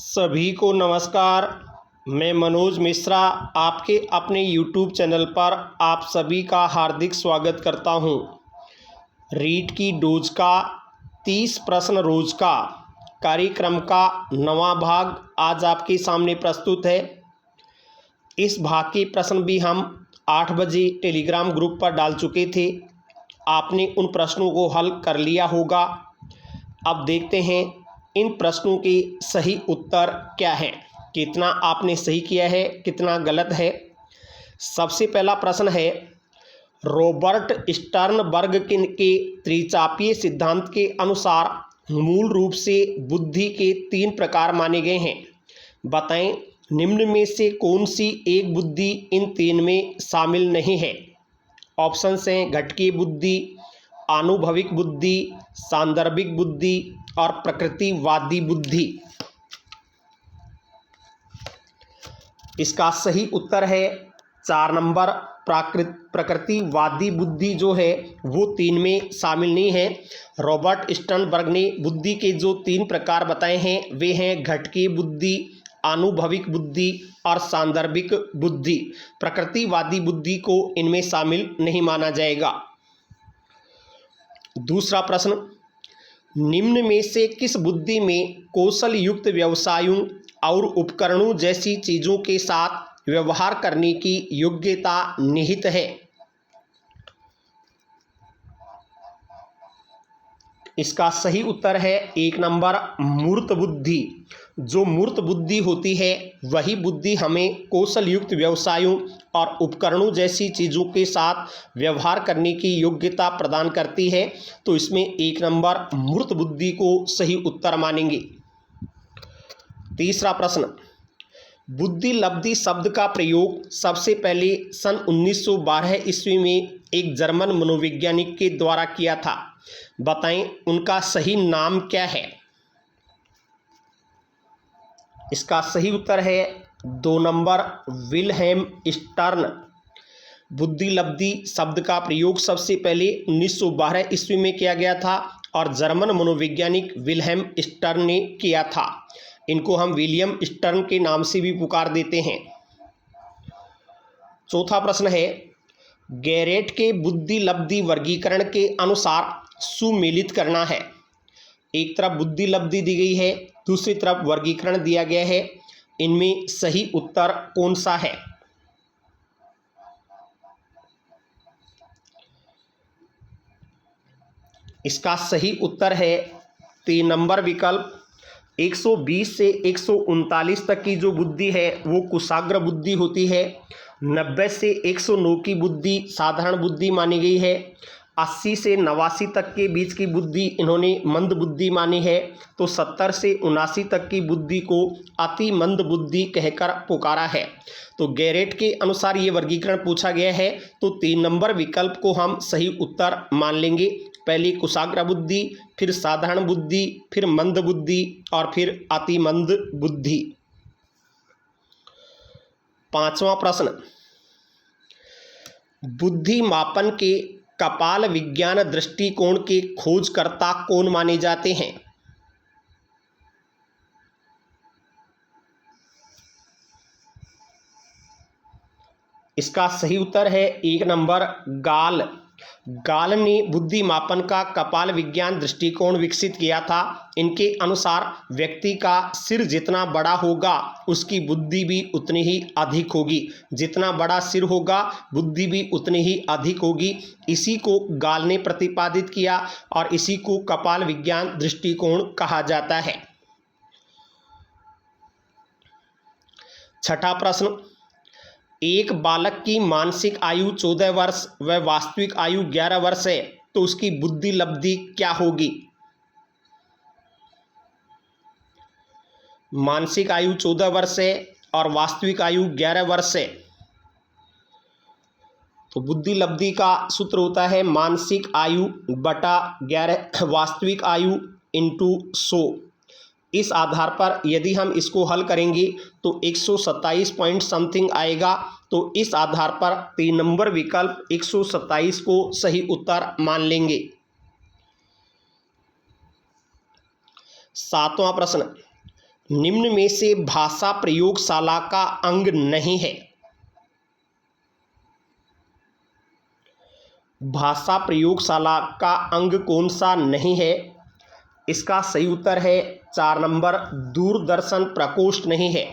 सभी को नमस्कार। मैं मनोज मिश्रा आपके अपने YouTube चैनल पर आप सभी का हार्दिक स्वागत करता हूं। रीट की डोज का 30 प्रश्न रोज का कार्यक्रम का 9वां भाग आज आपके सामने प्रस्तुत है। इस भाग के प्रश्न भी हम 8 बजे टेलीग्राम ग्रुप पर डाल चुके थे। आपने उन प्रश्नों को हल कर लिया होगा। अब देखते हैं इन प्रश्नों के सही उत्तर क्या है, कितना आपने सही किया है, कितना गलत है। सबसे पहला प्रश्न है, रॉबर्ट स्टर्नबर्ग के त्रिचापीय सिद्धांत के अनुसार मूल रूप से बुद्धि के 3 प्रकार माने गए हैं। बताएं निम्न में से कौन सी एक बुद्धि इन 3 में शामिल नहीं है। ऑप्शन हैं घटकीय बुद्धि, आनुभविक बुद्धि, सांदर्भिक बुद्धि और प्रकृतिवादी बुद्धि। इसका सही उत्तर है 4 नंबर। प्रकृतिवादी बुद्धि जो है वो 3 में शामिल नहीं है। रॉबर्ट स्टर्नबर्ग ने बुद्धि के जो 3 प्रकार बताए हैं वे हैं घटकीय बुद्धि, आनुभविक बुद्धि और सांदर्भिक बुद्धि। प्रकृतिवादी बुद्धि को इनमें शामिल नहीं माना जाएगा। दूसरा प्रश्न, निम्न में से किस बुद्धि में कौशल युक्त व्यवसायों और उपकरणों जैसी चीज़ों के साथ व्यवहार करने की योग्यता निहित है। इसका सही उत्तर है 1 नंबर मूर्त बुद्धि। जो मूर्त बुद्धि होती है वही बुद्धि हमें कौशल युक्त व्यवसायों और उपकरणों जैसी चीज़ों के साथ व्यवहार करने की योग्यता प्रदान करती है। तो इसमें 1 नंबर मूर्त बुद्धि को सही उत्तर मानेंगे। तीसरा प्रश्न, बुद्धि लब्धि शब्द का प्रयोग सबसे पहले सन 1912 ईस्वी में एक जर्मन मनोवैज्ञानिक के द्वारा किया था। बताएं उनका सही नाम क्या है। इसका सही उत्तर है 2 नंबर विल्हेम स्टर्न। बुद्धि लब्धि शब्द का प्रयोग सबसे पहले 1912 ईस्वी में किया गया था और जर्मन मनोवैज्ञानिक विल्हेम स्टर्न ने किया था। इनको हम विलियम स्टर्न के नाम से भी पुकार देते हैं। चौथा प्रश्न है, गैरेट के बुद्धि लब्धि वर्गीकरण के अनुसार सुमेलित करना है। एक तरफ बुद्धि लब्धि दी गई है, दूसरी तरफ वर्गीकरण दिया गया है। इनमें सही उत्तर कौन सा है। इसका सही उत्तर है 3 नंबर विकल्प। 120 से 139 तक की जो बुद्धि है वो कुशाग्र बुद्धि होती है। 90 से 109 की बुद्धि साधारण बुद्धि मानी गई है। 80 से 89 तक के बीच की बुद्धि इन्होंने मंद बुद्धि मानी है। तो 70 से 79 तक की बुद्धि को अति मंद बुद्धि कहकर पुकारा है। तो गैरेट के अनुसार ये वर्गीकरण पूछा गया है तो 3 नंबर विकल्प को हम सही उत्तर मान लेंगे। पहले कुशाग्र बुद्धि, फिर साधारण बुद्धि, फिर मंद बुद्धि और फिर अति मंद बुद्धि। 5वां प्रश्न, बुद्धि मापन के कपाल विज्ञान दृष्टिकोण के खोजकर्ता कौन माने जाते हैं। इसका सही उत्तर है 1 नंबर गाल। गाल ने बुद्धि मापन का कपाल विज्ञान दृष्टिकोण विकसित किया था। इनके अनुसार व्यक्ति का सिर जितना बड़ा होगा उसकी बुद्धि भी उतनी ही अधिक होगी। जितना बड़ा सिर होगा बुद्धि भी उतनी ही अधिक होगी। इसी को गाल ने प्रतिपादित किया और इसी को कपाल विज्ञान दृष्टिकोण कहा जाता है। 6ठा प्रश्न, एक बालक की मानसिक आयु 14 वर्ष व वास्तविक आयु 11 वर्ष है तो उसकी बुद्धि लब्धि क्या होगी। मानसिक आयु 14 वर्ष है और वास्तविक आयु 11 वर्ष है तो बुद्धि लब्धि का सूत्र होता है मानसिक आयु बटा 11 वास्तविक आयु इंटू 100। इस आधार पर यदि हम इसको हल करेंगे तो 127 पॉइंट समथिंग आएगा। तो इस आधार पर 3 नंबर विकल्प 127 को सही उत्तर मान लेंगे। 7वां प्रश्न, निम्न में से भाषा प्रयोगशाला का अंग नहीं है। भाषा प्रयोगशाला का अंग कौन सा नहीं है? इसका सही उत्तर है 4 नंबर, दूरदर्शन प्रकोष्ठ नहीं है।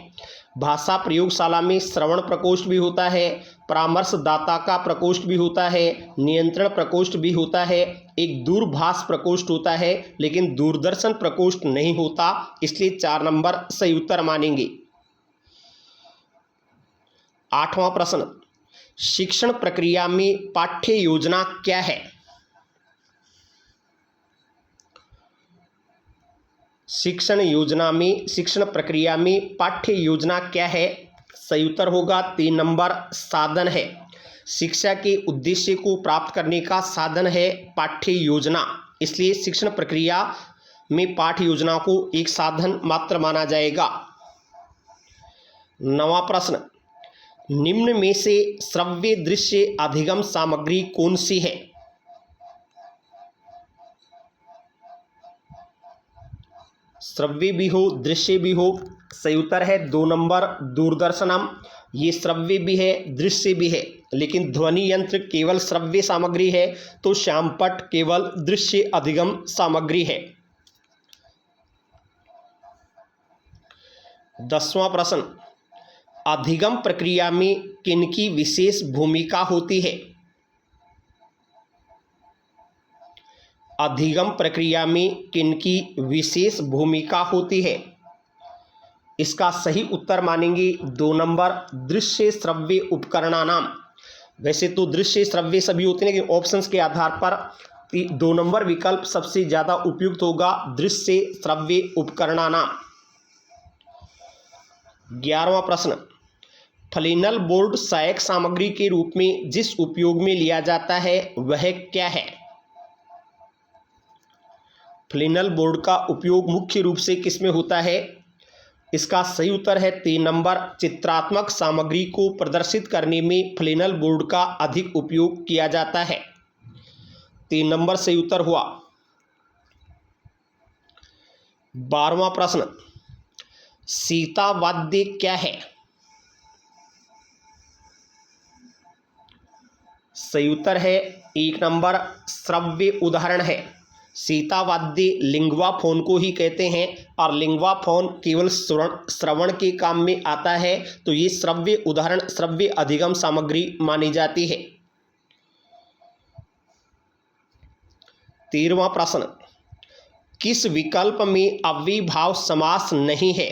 भाषा प्रयोगशाला में श्रवण प्रकोष्ठ भी होता है, परामर्शदाता का प्रकोष्ठ भी होता है, नियंत्रण प्रकोष्ठ भी होता है, एक दूरभाष प्रकोष्ठ होता है, लेकिन दूरदर्शन प्रकोष्ठ नहीं होता, इसलिए 4 नंबर सही उत्तर मानेंगे। 8वां प्रश्न, शिक्षण प्रक्रिया में पाठ्य योजना क्या है? शिक्षण प्रक्रिया में पाठ्य योजना क्या है? सही उत्तर होगा 3 नंबर, साधन है। शिक्षा के उद्देश्य को प्राप्त करने का साधन है पाठ्य योजना, इसलिए शिक्षण प्रक्रिया में पाठ्य योजना को एक साधन मात्र माना जाएगा। 9वां प्रश्न, निम्न में से श्रव्य दृश्य अधिगम सामग्री कौन सी है? श्रव्य भी हो दृश्य भी हो, सही उत्तर है 2 नंबर, दूरदर्शनम। ये श्रव्य भी है दृश्य भी है, लेकिन ध्वनि यंत्र केवल श्रव्य सामग्री है, तो श्यामपट्ट केवल दृश्य अधिगम सामग्री है। 10वां प्रश्न, अधिगम प्रक्रिया में किनकी विशेष भूमिका होती है? अधिगम प्रक्रिया में किनकी विशेष भूमिका होती है? इसका सही उत्तर मानेंगे 2 नंबर, दृश्य श्रव्य उपकरणानाम। वैसे तो दृश्य श्रव्य सभी होते हैं, लेकिन ऑप्शंस के आधार पर 2 नंबर विकल्प सबसे ज़्यादा उपयुक्त होगा, दृश्य श्रव्य उपकरणानाम। 11वां प्रश्न, फ्लेनल बोर्ड सहायक सामग्री के रूप में जिस उपयोग में लिया जाता है वह क्या है? फ्लेनल बोर्ड का उपयोग मुख्य रूप से किस में होता है? इसका सही उत्तर है 3 नंबर, चित्रात्मक सामग्री को प्रदर्शित करने में फ्लेनल बोर्ड का अधिक उपयोग किया जाता है। 3 नंबर सही उत्तर हुआ। 12वां प्रश्न, सीता वाद्य क्या है? सही उत्तर है 1 नंबर, श्रव्य उदाहरण है। सीता वाद्य लिंगवा फोन को ही कहते हैं, और लिंगवा फोन केवल श्रवण के काम में आता है, तो ये श्रव्य उदाहरण श्रव्य अधिगम सामग्री मानी जाती है। 13वां प्रश्न, किस विकल्प में अव्ययीभाव समास नहीं है?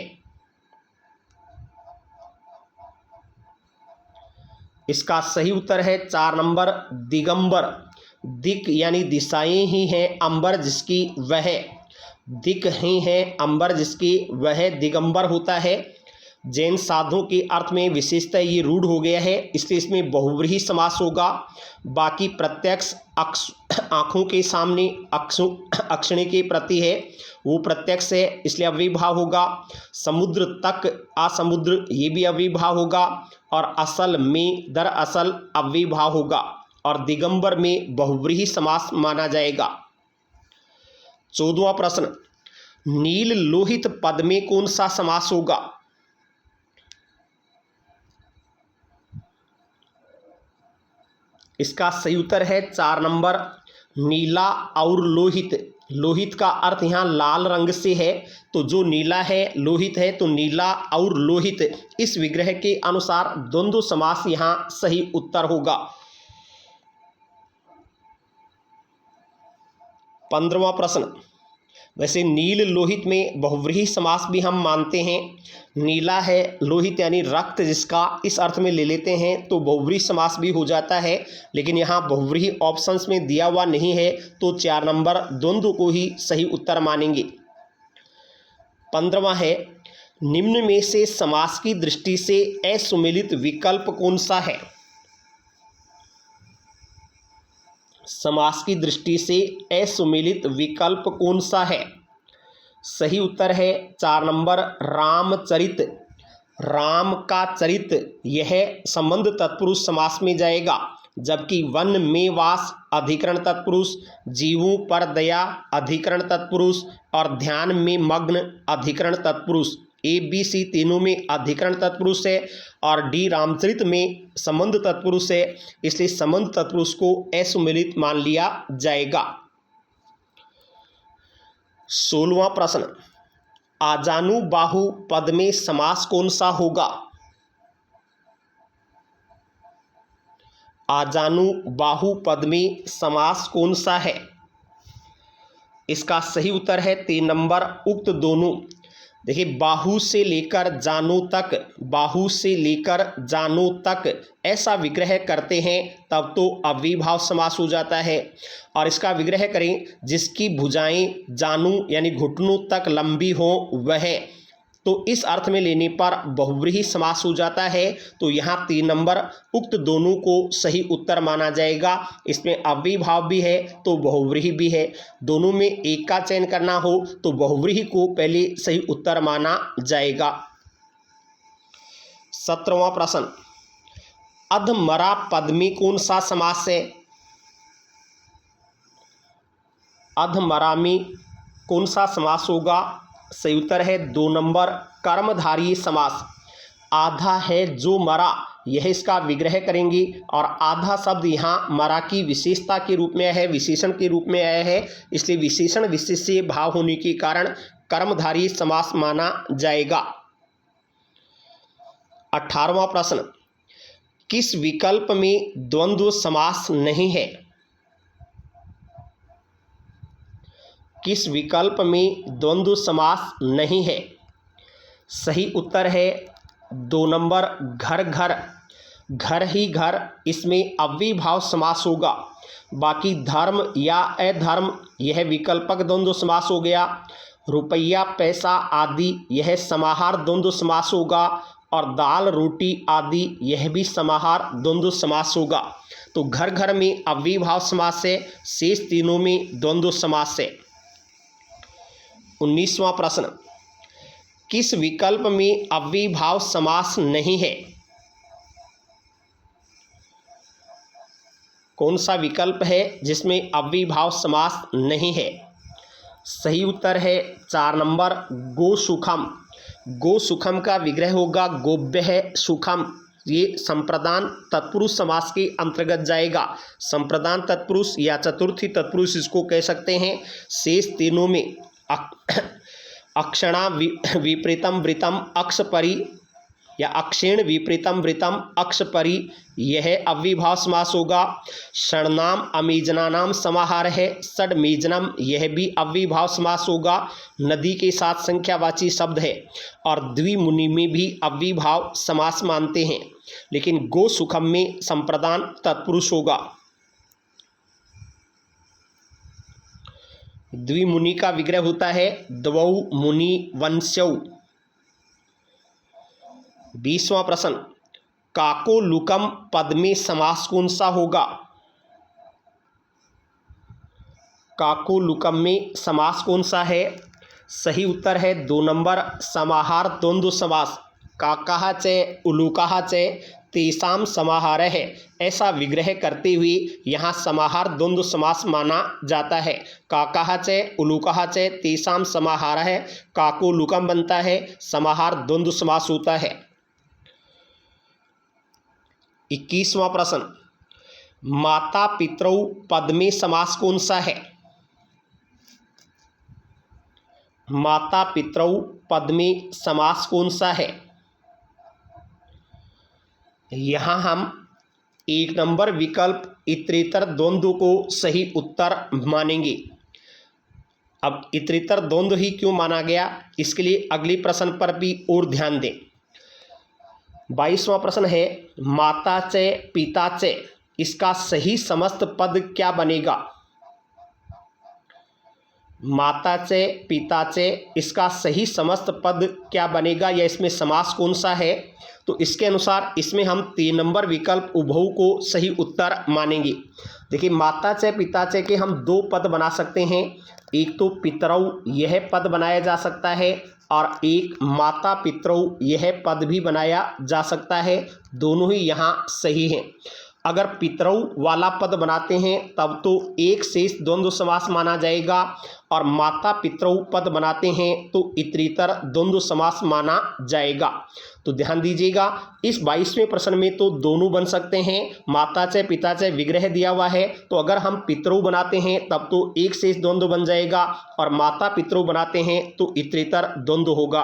इसका सही उत्तर है 4 नंबर, दिगंबर। दिक यानी दिशाएं ही हैं, अंबर जिसकी वह, दिक ही है अंबर जिसकी वह दिगंबर होता है। जैन साधुओं के अर्थ में विशेषतः ये रूढ़ हो गया है, इसलिए इसमें बहुव्रीहि समास होगा। बाकी प्रत्यक्ष आँखों के सामने अक्षिणी के प्रति है, वो प्रत्यक्ष है, इसलिए अव्ययीभाव होगा। समुद्र तक असमुद्र, ये भी अव्ययीभाव होगा। और असल में दरअसल अव्ययीभाव होगा, और दिगंबर में बहुव्रीहि समास माना जाएगा। 14वां प्रश्न, नील लोहित पद में कौन सा समास होगा? इसका सही उत्तर है 4 नंबर, नीला और लोहित। लोहित का अर्थ यहाँ लाल रंग से है, तो जो नीला है लोहित है, तो नीला और लोहित, इस विग्रह के अनुसार द्वंद्व समास यहाँ सही उत्तर होगा। 15वां प्रश्न, वैसे नील लोहित में बहुव्रीहि समास भी हम मानते हैं। नीला है लोहित यानी रक्त जिसका, इस अर्थ में ले लेते हैं तो बहुव्रीहि समास भी हो जाता है, लेकिन यहाँ बहुव्रीहि ऑप्शंस में दिया हुआ नहीं है, तो 4 नंबर द्वंद्व को ही सही उत्तर मानेंगे। 15वां है, निम्न में से समास की दृष्टि से असुमेलित विकल्प कौन सा है? समास की दृष्टि से असुमेलित विकल्प कौन सा है? सही उत्तर है 4 नंबर, रामचरित। राम का चरित यह संबंध तत्पुरुष समास में जाएगा, जबकि वन में वास अधिकरण तत्पुरुष, जीवों पर दया अधिकरण तत्पुरुष, और ध्यान में मग्न अधिकरण तत्पुरुष, ए बी सी तीनों में अधिकरण तत्पुरुष है और डी रामचरित में संबंध तत्पुरुष है, इसलिए संबंध तत्पुरुष को असम्मिलित मान लिया जाएगा। 16वां प्रश्न, आजानुबाहु पद में समास कौन सा होगा? आजानुबाहु पद में समास कौन सा है? इसका सही उत्तर है 3 नंबर, उक्त दोनों। देखिए, बाहु से लेकर जानो तक, बाहु से लेकर जानो तक ऐसा विग्रह करते हैं तब तो अव्ययीभाव समास हो जाता है। और इसका विग्रह करें, जिसकी भुजाएं जानू यानी घुटनों तक लंबी हो वह, तो इस अर्थ में लेने पर बहुव्रीहि समास हो जाता है। तो यहाँ 3 नंबर, उक्त दोनों को सही उत्तर माना जाएगा। इसमें अव्ययीभाव भी है तो बहुव्रीहि भी है, दोनों में एक का चयन करना हो तो बहुव्रीहि को पहले सही उत्तर माना जाएगा। 17वां प्रश्न, अधमरा पद में कौन सा समास है? अधमरा में कौन सा समास होगा? सही उत्तर है 2 नंबर, कर्मधारय समास। आधा है जो मरा, यह इसका विग्रह करेंगे और आधा शब्द यहाँ मरा की विशेषता के रूप में आया है, विशेषण के रूप में आया है, इसलिए विशेषण विशेष्य भाव होने के कारण कर्मधारय समास माना जाएगा। 18वां प्रश्न, किस विकल्प में द्वंद्व समास नहीं है? किस विकल्प में द्वंद्व समास नहीं है? सही उत्तर है 2 नंबर, घर घर। घर ही घर, इसमें अव्ययीभाव समास होगा। बाकी धर्म या अधर्म, यह विकल्पक द्वंद्व समास हो गया। रुपया पैसा आदि, यह समाहार द्वंद्व समास होगा। और दाल रोटी आदि, यह भी समाहार द्वंद्व समास होगा। तो घर घर में अव्ययीभाव समास है, शेष तीनों में द्वंद्व समास है। 19वां प्रश्न, किस विकल्प में अव्ययीभाव समास नहीं है? कौन सा विकल्प है जिसमें अव्ययीभाव समास नहीं है? सही उत्तर है 4 नंबर, गो सुखम। गो सुखम का विग्रह होगा गोभ्य है सुखम, ये संप्रदान तत्पुरुष समास के अंतर्गत जाएगा। संप्रदान तत्पुरुष या चतुर्थी तत्पुरुष इसको कह सकते हैं। शेष तीनों में अक्षणा विपरीतम वृतम अक्षपरि या अक्षेण विपरीतम वृतम अक्षपरि, यह अव्ययीभाव समास होगा। षण्णाम अमेजनानाम समाहार है, षड्मेजनम, यह भी अव्ययीभाव समास होगा। नदी के साथ संख्यावाची शब्द है और द्विमुनि में भी अव्ययीभाव समास मानते हैं, लेकिन गो सुखम में संप्रदान तत्पुरुष होगा। द्विमुनि का विग्रह होता है द्वौ मुनि वंश्यौ। 20वां प्रश्न, काकोलुकम पद में समास कौन सा होगा? काकोलुकम में समास कौन सा है? सही उत्तर है 2 नंबर, समाहार द्वंद्व समास। काकः च उलूकः च तेषां समाहार है, ऐसा विग्रह करते हुए यहाँ समाहार द्वंद्व समास माना जाता है। काकः च उलूकः च तेषां समाहार है, काकोलुकम बनता है, समाहार द्वंद्व समास होता है। 21वां प्रश्न, माता पितरौ पद में समास कौन सा है? माता पितरौ पद में समास कौन सा है? यहाँ हम 1 नंबर विकल्प इतरेतर द्वंद्व को सही उत्तर मानेंगे। अब इतरेतर द्वंद्व ही क्यों माना गया, इसके लिए अगले प्रश्न पर भी और ध्यान दें। 22वां प्रश्न है, माता च पिता च, इसका सही समस्त पद क्या बनेगा? माता च पिता च, इसका सही समस्त पद क्या बनेगा या इसमें समास कौन सा है? तो इसके अनुसार इसमें हम 3 नंबर विकल्प उभऊ को सही उत्तर मानेंगे। देखिए, माता च पिता च के हम 2 पद बना सकते हैं। एक तो पितरौ, यह पद बनाया जा सकता है, और एक माता पितरौ, यह पद भी बनाया जा सकता है। दोनों ही यहाँ सही हैं। अगर पितरौ वाला पद बनाते हैं तब तो एक शेष द्वंद्व समास माना जाएगा, और माता पितरौ पद बनाते हैं तो इतरेतर द्वंद्व समास माना जाएगा। तो ध्यान दीजिएगा, इस 22वें प्रश्न में तो दोनों बन सकते हैं, माता च पिता च विग्रह दिया हुआ है, तो अगर हम पितरौ बनाते हैं तब तो एक शेष द्वंद्व बन जाएगा और माता पितरौ बनाते हैं तो इतरेतर द्वंद्व होगा।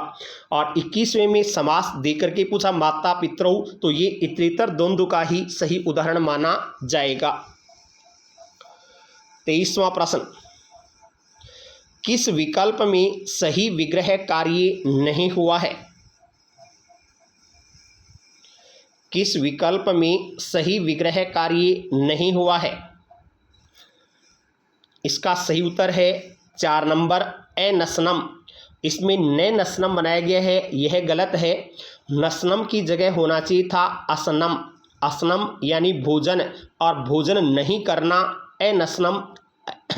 और 21वें में समास देकर के पूछा माता पितरौ, तो ये इतरेतर द्वंद्व का ही सही उदाहरण माना जाएगा। 23वां प्रश्न, किस विकल्प में सही विग्रह कार्य नहीं हुआ है? किस विकल्प में सही विग्रह कार्य नहीं हुआ है? इसका सही उत्तर है 4 नंबर ए नसनम। इसमें न नसनम बनाया गया है, यह गलत है। नसनम की जगह होना चाहिए था असनम। असनम यानी भोजन, और भोजन नहीं करना ए नसनम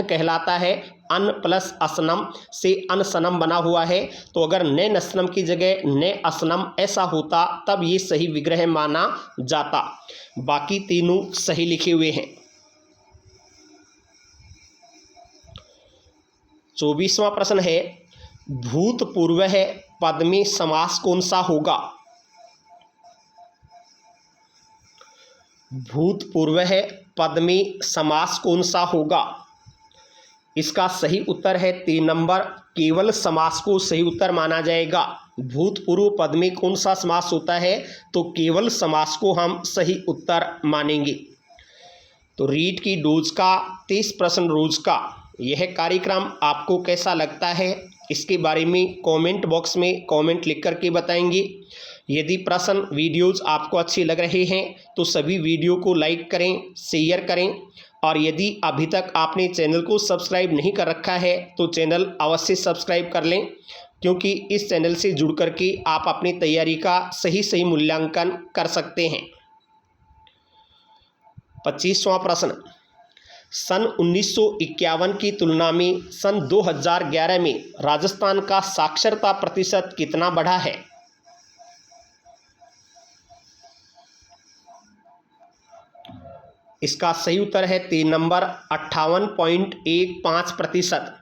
कहलाता है। अन प्लस असनम से अनसनम बना हुआ है, तो अगर ने नसनम की जगह ने असनम ऐसा होता तब ये सही विग्रह माना जाता। बाकी तीनों सही लिखे हुए हैं। 24वां प्रश्न है, भूतपूर्व पद में समास कौन सा होगा? भूतपूर्व पद में समास कौन सा होगा? इसका सही उत्तर है 3 नंबर केवल समास को सही उत्तर माना जाएगा। भूतपूर्व पद में कौन सा समास होता है? तो केवल समास को हम सही उत्तर मानेंगे। तो रीट की डोज का 30 प्रश्न रोज का यह कार्यक्रम आपको कैसा लगता है, इसके बारे में कमेंट बॉक्स में कमेंट लिख करके बताएंगे। यदि प्रश्न वीडियोज़ आपको अच्छे लग रहे हैं तो सभी वीडियो को लाइक करें, शेयर करें, और यदि अभी तक आपने चैनल को सब्सक्राइब नहीं कर रखा है तो चैनल अवश्य सब्सक्राइब कर लें, क्योंकि इस चैनल से जुड़ करके आप अपनी तैयारी का सही मूल्यांकन कर सकते हैं। 25वां प्रश्न, सन 1951 की तुलना में सन 2011 में राजस्थान का साक्षरता प्रतिशत कितना बढ़ा है? इसका सही उत्तर है 3 नंबर 58.15%।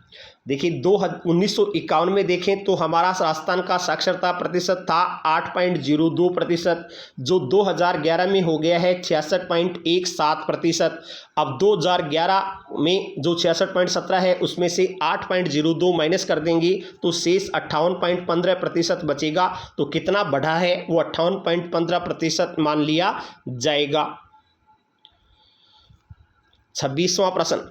देखिए 1951 में देखें तो हमारा राजस्थान का साक्षरता प्रतिशत था 8.02%, जो 2011 में हो गया है 66.17%। अब 2011 में जो 66.17 है उसमें से 8.02 माइनस कर देंगे तो शेष 58.15% बचेगा। तो कितना बढ़ा है वो 58.15% मान लिया जाएगा। 26वां प्रश्न,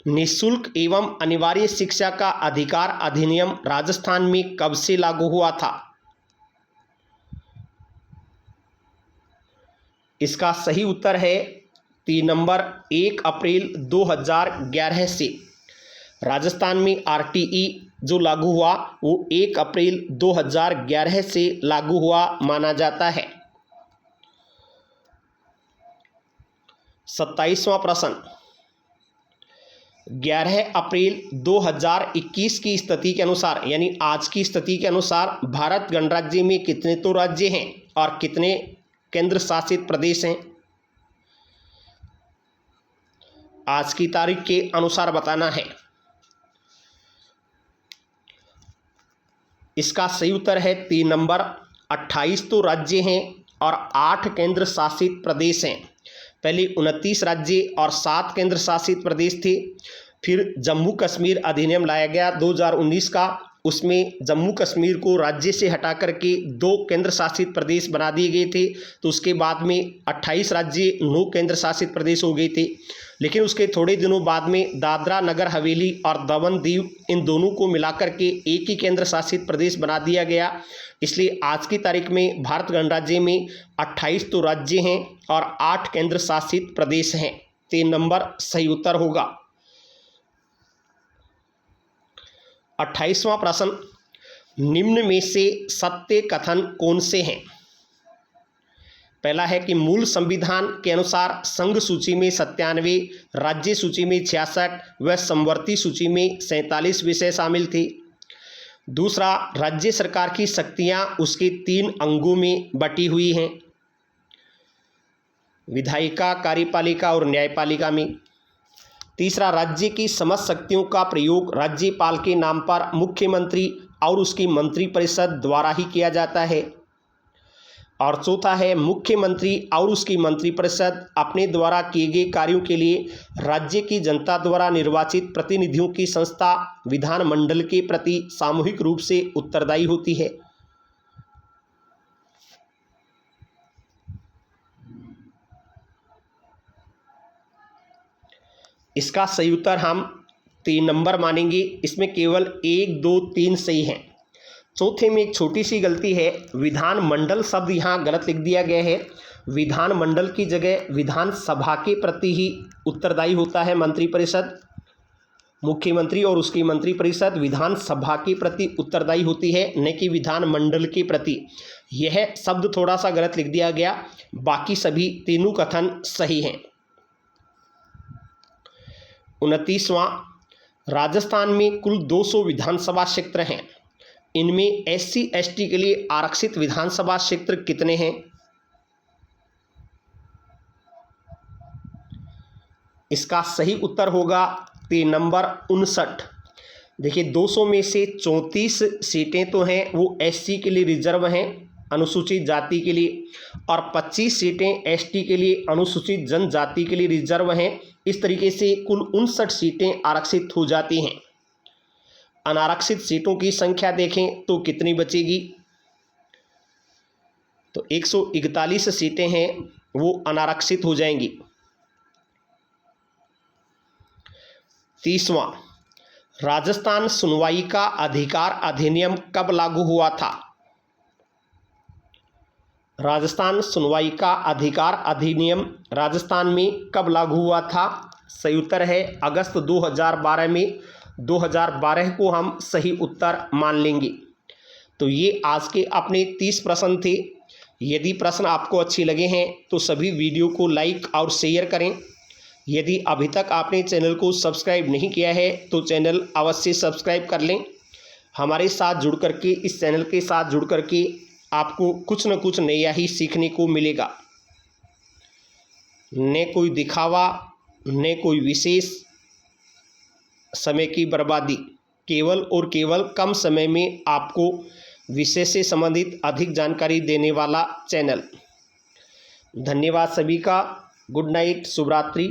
निःशुल्क एवं अनिवार्य शिक्षा का अधिकार अधिनियम राजस्थान में कब से लागू हुआ था? इसका सही उत्तर है 3 नंबर 1 अप्रैल 2011 से। राजस्थान में आरटीई जो लागू हुआ वो 1 अप्रैल 2011 से लागू हुआ माना जाता है। 27वां प्रश्न, 11 अप्रैल 2021 की स्थिति के अनुसार, यानी आज की स्थिति के अनुसार, भारत गणराज्य में कितने तो राज्य हैं और कितने केंद्र शासित प्रदेश हैं? आज की तारीख के अनुसार बताना है। इसका सही उत्तर है 3 नंबर 28 तो राज्य हैं और 8 केंद्र शासित प्रदेश हैं। पहले 29 राज्य और 7 केंद्र शासित प्रदेश थे। फिर जम्मू कश्मीर अधिनियम लाया गया 2019 का, उसमें जम्मू कश्मीर को राज्य से हटा करके 2 केंद्र शासित प्रदेश बना दिए गए थे। तो उसके बाद में 28 राज्य 9 केंद्र शासित प्रदेश हो गए थे। लेकिन उसके थोड़े दिनों बाद में दादरा नगर हवेली और दमन दीव, इन दोनों को मिलाकर के एक ही केंद्र शासित प्रदेश बना दिया गया। इसलिए आज की तारीख में भारत गणराज्य में 28 तो राज्य हैं और 8 केंद्र शासित प्रदेश हैं। 3 नंबर सही उत्तर होगा। 28वां प्रश्न, निम्न में से सत्य कथन कौन से हैं? पहला है कि मूल संविधान के अनुसार संघ सूची में 97, राज्य सूची में 66 व समवर्ती सूची में 47 विषय शामिल थे। दूसरा, राज्य सरकार की शक्तियां उसके 3 अंगों में बटी हुई हैं, विधायिका, कार्यपालिका और न्यायपालिका में। तीसरा, राज्य की समस्त शक्तियों का प्रयोग राज्यपाल के नाम पर मुख्यमंत्री और उसकी मंत्रिपरिषद द्वारा ही किया जाता है। और चौथा है, मुख्यमंत्री और उसकी मंत्रिपरिषद अपने द्वारा किए गए कार्यों के लिए राज्य की जनता द्वारा निर्वाचित प्रतिनिधियों की संस्था विधानमंडल के प्रति सामूहिक रूप से उत्तरदायी होती है। इसका सही उत्तर हम 3 नंबर मानेंगे। इसमें केवल 1, 2, 3 सही हैं। चौथे में एक छोटी सी गलती है, विधानमंडल शब्द यहाँ गलत लिख दिया गया है। विधानमंडल की जगह विधानसभा के प्रति ही उत्तरदायी होता है मंत्रिपरिषद। मुख्यमंत्री और उसकी मंत्रिपरिषद विधानसभा के प्रति उत्तरदायी होती है, न कि विधानमंडल के प्रति। यह शब्द थोड़ा सा गलत लिख दिया गया, बाकी सभी तीनों कथन सही हैं। 29वां, राजस्थान में कुल 200 विधानसभा क्षेत्र हैं। इनमें SC ST के लिए आरक्षित विधानसभा क्षेत्र कितने हैं? इसका सही उत्तर होगा 3 नंबर 59। देखिए, 200 में से 34 सीटें तो हैं वो SC के लिए रिजर्व हैं, अनुसूचित जाति के लिए, और 25 सीटें ST के लिए, अनुसूचित जनजाति के लिए रिजर्व हैं। इस तरीके से कुल 59 सीटें आरक्षित हो जाती हैं। अनारक्षित सीटों की संख्या देखें तो कितनी बचेगी? तो 141 सीटें हैं वो अनारक्षित हो जाएंगी। 30वां, राजस्थान सुनवाई का अधिकार अधिनियम कब लागू हुआ था? राजस्थान सुनवाई का अधिकार अधिनियम राजस्थान में कब लागू हुआ था? सही उत्तर है अगस्त 2012 में। 2012 को हम सही उत्तर मान लेंगे। तो ये आज के अपने 30 प्रश्न थे। यदि प्रश्न आपको अच्छे लगे हैं तो सभी वीडियो को लाइक और शेयर करें। यदि अभी तक आपने चैनल को सब्सक्राइब नहीं किया है तो चैनल अवश्य सब्सक्राइब कर लें। हमारे साथ जुड़ करके, इस चैनल के साथ जुड़ करके आपको कुछ न कुछ नया ही सीखने को मिलेगा। न कोई दिखावा, न कोई विशेष समय की बर्बादी, केवल और केवल कम समय में आपको विषय से संबंधित अधिक जानकारी देने वाला चैनल। धन्यवाद सभी का। गुड नाइट, शुभ रात्रि।